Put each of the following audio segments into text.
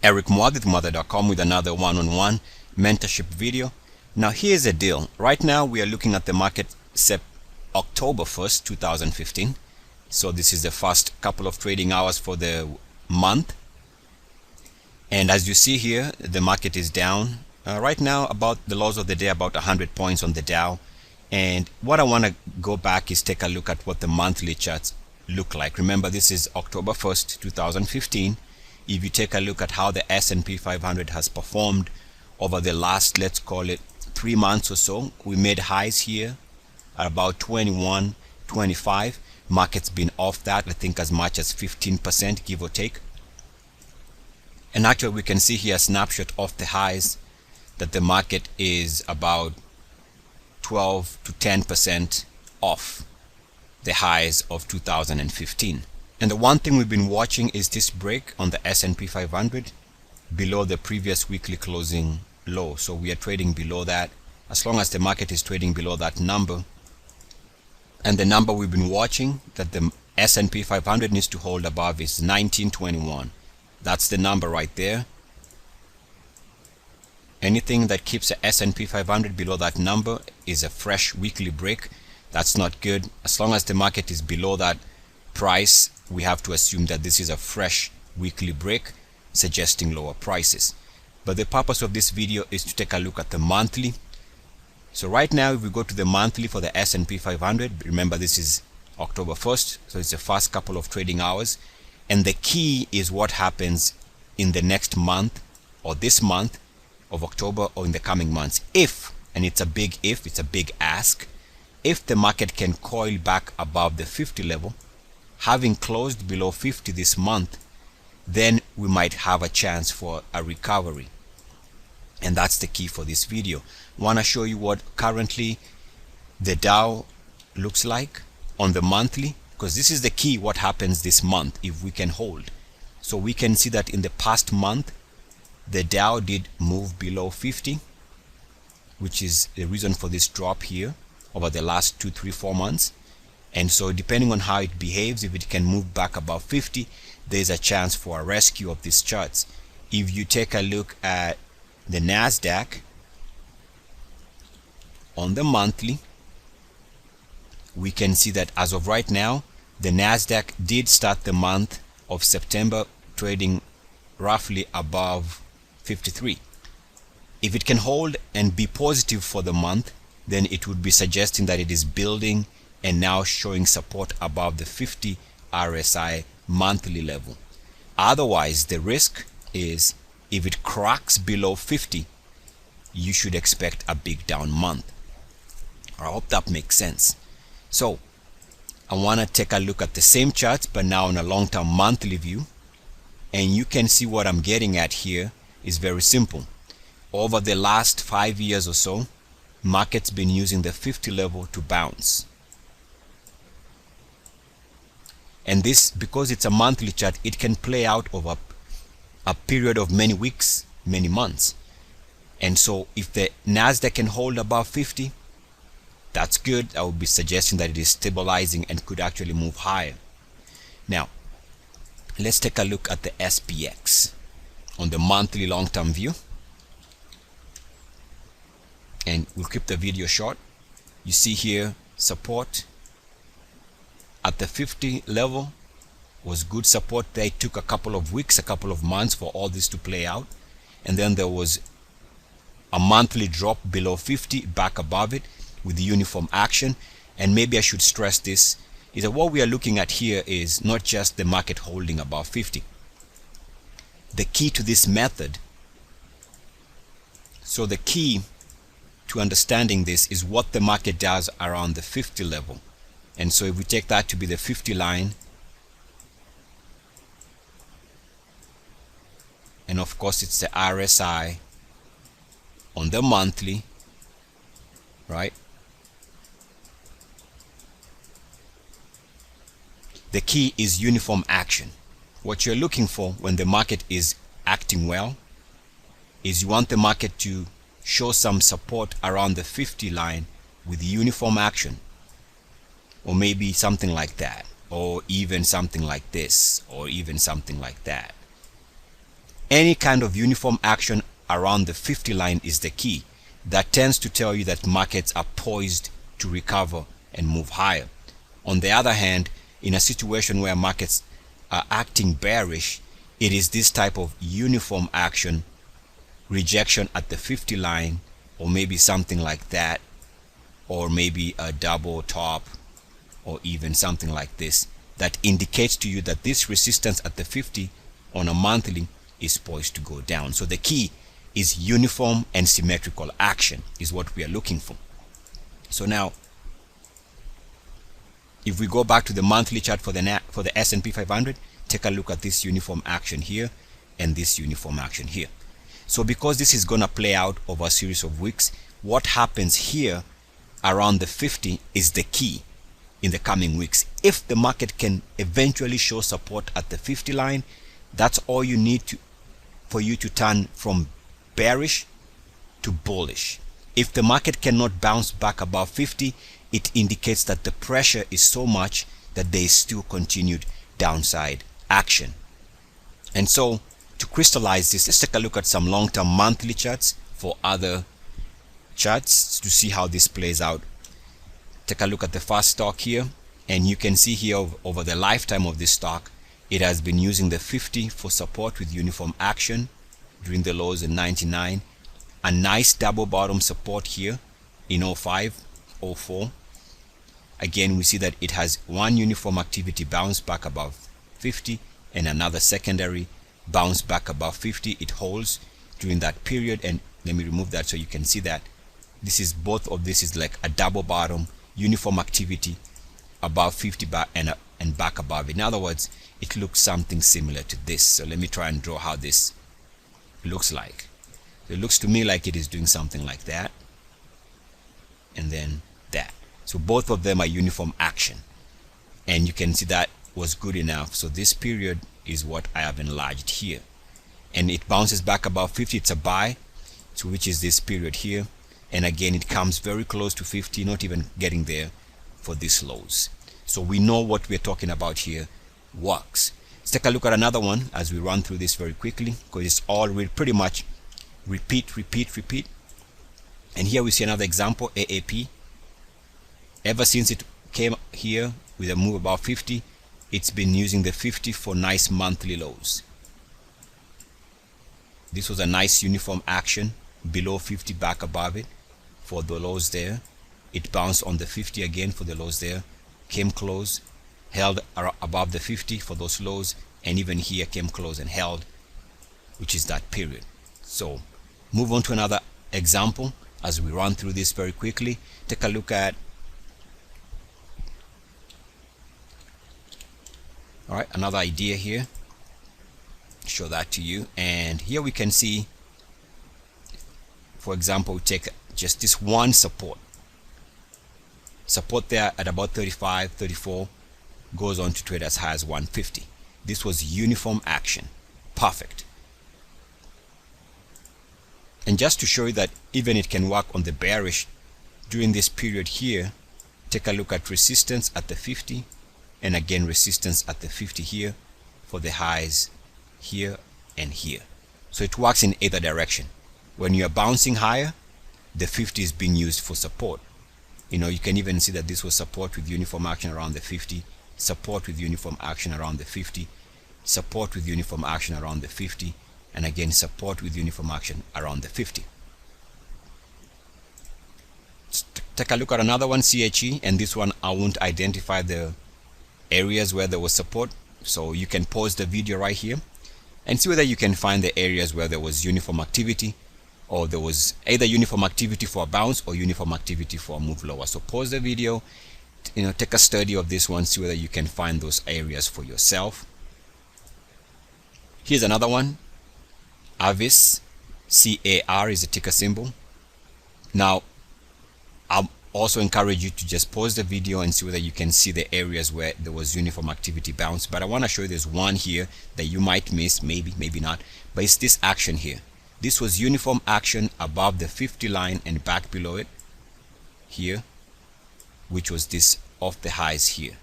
ericmuadithmother.com with another one-on-one mentorship video. Now here's the deal. Right now we are looking at the market October 1st, 2015. So this is the first couple of trading hours for the month. And as you see here, the market is down right now about the lows of the day, about 100 points on the Dow. And what I want to go back is take a look at what the monthly charts look like. Remember, this is October 1st, 2015. If you take a look at how the S&P 500 has performed over the last, let's call it 3 months or so, we made highs here at about 21, 25. Market's been off that, I think as much as 15%, give or take. And actually we can see here a snapshot of the highs that the market is about 12 to 10% off the highs of 2015. And the one thing we've been watching is this break on the S&P 500 below the previous weekly closing low. So we are trading below that. As long as the market is trading below that number, and the number we've been watching that the S&P 500 needs to hold above is 1921. That's the number right there. Anything that keeps the S&P 500 below that number is a fresh weekly break. That's not good. As long as the market is below that price, we have to assume that this is a fresh weekly break suggesting lower prices. But the purpose of this video is to take a look at the monthly. So right now, if we go to the monthly for the S&P 500, remember this is October 1st, so it's the first couple of trading hours. And the key is what happens in the next month or this month of October or in the coming months. If, and it's a big if, it's a big ask, if the market can coil back above the 50 level, having closed below 50 this month, then we might have a chance for a recovery. And that's the key for this video. I want to show you what currently the Dow looks like on the monthly, because this is the key, what happens this month if we can hold. So we can see that in the past month, the Dow did move below 50, which is the reason for this drop here over the last 2, 3, 4 months. And so depending on how it behaves, if it can move back above 50, there's a chance for a rescue of these charts. If you take a look at the Nasdaq on the monthly, we can see that as of right now, the Nasdaq did start the month of September trading roughly above 53. If it can hold and be positive for the month, then it would be suggesting that it is building and now showing support above the 50 RSI monthly level. Otherwise, the risk is if it cracks below 50, you should expect a big down month. I hope that makes sense. So I want to take a look at the same charts, but now on a long-term monthly view. And you can see what I'm getting at here is very simple. Over the last 5 years or so, market's been using the 50 level to bounce. And this, because it's a monthly chart, it can play out over a period of many weeks, many months. And so if the Nasdaq can hold above 50, that's good. I would be suggesting that it is stabilizing and could actually move higher. Now, let's take a look at the SPX on the monthly long-term view. And we'll keep the video short. You see here support at the 50 level was good support there. It took a couple of weeks, a couple of months for all this to play out. And then there was a monthly drop below 50, back above it with uniform action. And maybe I should stress this, is that what we are looking at here is not just the market holding above 50. The key to this method, so the key to understanding this is what the market does around the 50 level. And so if we take that to be the 50 line, and of course it's the RSI on the monthly, right? The key is uniform action. What you're looking for when the market is acting well is you want the market to show some support around the 50 line with uniform action, or maybe something like that, or even something like this, or even something like that. any kind of uniform action around the 50 line is the key. That tends to tell you that markets are poised to recover and move higher. On the other hand, in a situation where markets are acting bearish, it is this type of uniform action, rejection at the 50 line, or maybe something like that, or maybe a double top, or even something like this, that indicates to you that this resistance at the 50 on a monthly is poised to go down. So the key is uniform and symmetrical action is what we are looking for. So now, if we go back to the monthly chart for the S&P 500, take a look at this uniform action here and this uniform action here. So because this is going to play out over a series of weeks, what happens here around the 50 is the key in the coming weeks. If the market can eventually show support at the 50 line, that's all you need for you to turn from bearish to bullish. If the market cannot bounce back above 50, it indicates that the pressure is so much that there is still continued downside action. And so to crystallize this, let's take a look at some long-term monthly charts for other charts to see how this plays out. Take a look at the first stock here, and you can see here over the lifetime of this stock, it has been using the 50 for support with uniform action during the lows in 99. A nice double bottom support here in 05, 04. Again, we see that it has one uniform activity bounce back above 50 and another secondary bounce back above 50. It holds during that period, and let me remove that so you can see that this is, both of this is like a double bottom, uniform activity above 50 back and back above. In other words, it looks something similar to this. So let me try and draw how this looks like. It looks to me like it is doing something like that and then that. So both of them are uniform action, and you can see that was good enough. So this period is what I have enlarged here, and it bounces back above 50. It's a buy, so which is this period here, and again it comes very close to 50, not even getting there for these lows. So we know what we're talking about here works. Let's take a look at another one as we run through this very quickly, because it's all pretty much repeat. And here we see another example, AAP. Ever since it came here with a move above 50, it's been using the 50 for nice monthly lows. This was a nice uniform action below 50, back above it for the lows there. It bounced on the 50 again for the lows there, came close, held above the 50 for those lows, and even here came close and held, which is that period. So move on to another example as we run through this very quickly. Take a look at, all right, another idea here, show that to you. And here we can see, for example, take just this one support there at about 35, 34, goes on to trade as high as 150. This was uniform action, perfect. And just to show you that even it can work on the bearish during this period here, take a look at resistance at the 50, and again resistance at the 50 here for the highs here and here. So it works in either direction. When you are bouncing higher, the 50 is being used for support. You know, you can even see that this was support with uniform action around the 50, support with uniform action around the 50, support with uniform action around the 50, and again support with uniform action around the 50. Let's take a look at another one, CHE, and this one I won't identify the areas where there was support, so you can pause the video right here and see whether you can find the areas where there was uniform activity, or there was either uniform activity for a bounce or uniform activity for a move lower. So pause the video, you know, take a study of this one, see whether you can find those areas for yourself. Here's another one, Avis, CAR is a ticker symbol. Now I'll also encourage you to just pause the video and see whether you can see the areas where there was uniform activity bounce. But I want to show you there's one here that you might miss, maybe not, but it's this action here. This was uniform action above the 50 line and back below it here, which was this off the highs here.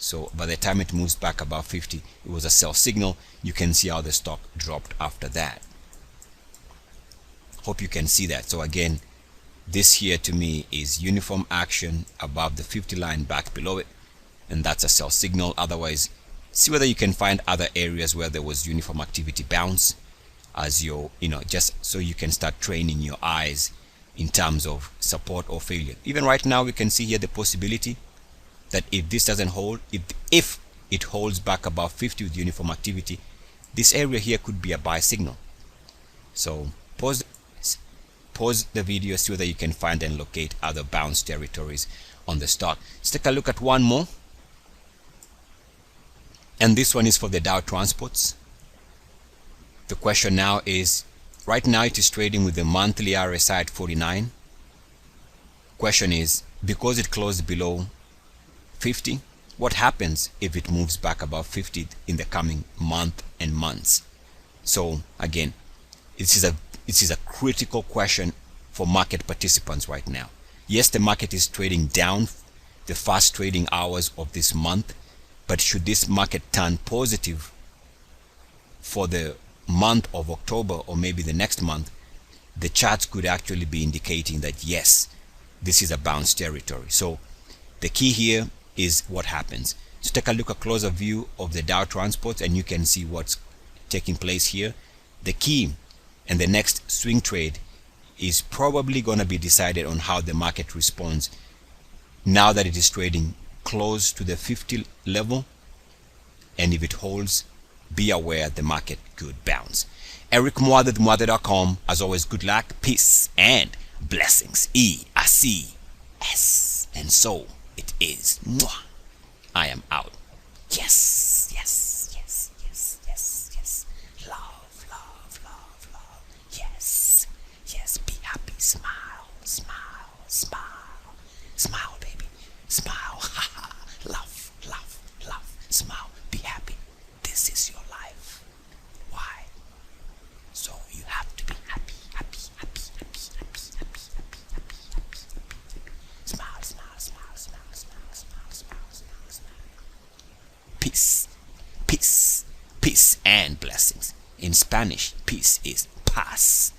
So by the time it moves back above 50, it was a sell signal. You can see how the stock dropped after that. Hope you can see that. So again, this here to me is uniform action above the 50 line, back below it, and that's a sell signal. Otherwise, see whether you can find other areas where there was uniform activity bounce as your, just so you can start training your eyes in terms of support or failure. Even right now, we can see here the possibility that if this doesn't hold, if it holds back above 50 with uniform activity, this area here could be a buy signal. So pause the video, see whether you can find and locate other bounce territories on the stock. Let's take a look at one more, and this one is for the Dow Transports. The question now is, right now it is trading with the monthly RSI at 49. Question is, because it closed below 50, what happens if it moves back above 50 in the coming month and months? So again, this is a critical question for market participants right now. Yes, the market is trading down the first trading hours of this month, but should this market turn positive for the month of October or maybe the next month, the charts could actually be indicating that yes, this is a bounce territory. So the key here is what happens. So take a look, a closer view of the Dow Transports, and you can see what's taking place here. The key and the next swing trade is probably going to be decided on how the market responds now that it is trading close to the 50 level, and if it holds, be aware the market could bounce. Eric Muathe, Muathe.com. As always, good luck, peace, and blessings. ERCS. And so it is. Mwah. I am out. Yes, yes, yes, yes, yes, yes. Love, love, love, love. Yes, yes. Be happy. Smile, smile, smile. Smile, baby. Smile. Love, love, love. Smile. Be happy. This is your life. Why? So you have to be happy, happy, happy, happy, happy, happy, happy, happy, happy. Smile, smile, smile, smile, smile, smile, smile, smile, smile. Peace, peace, peace and blessings. In Spanish, peace is paz.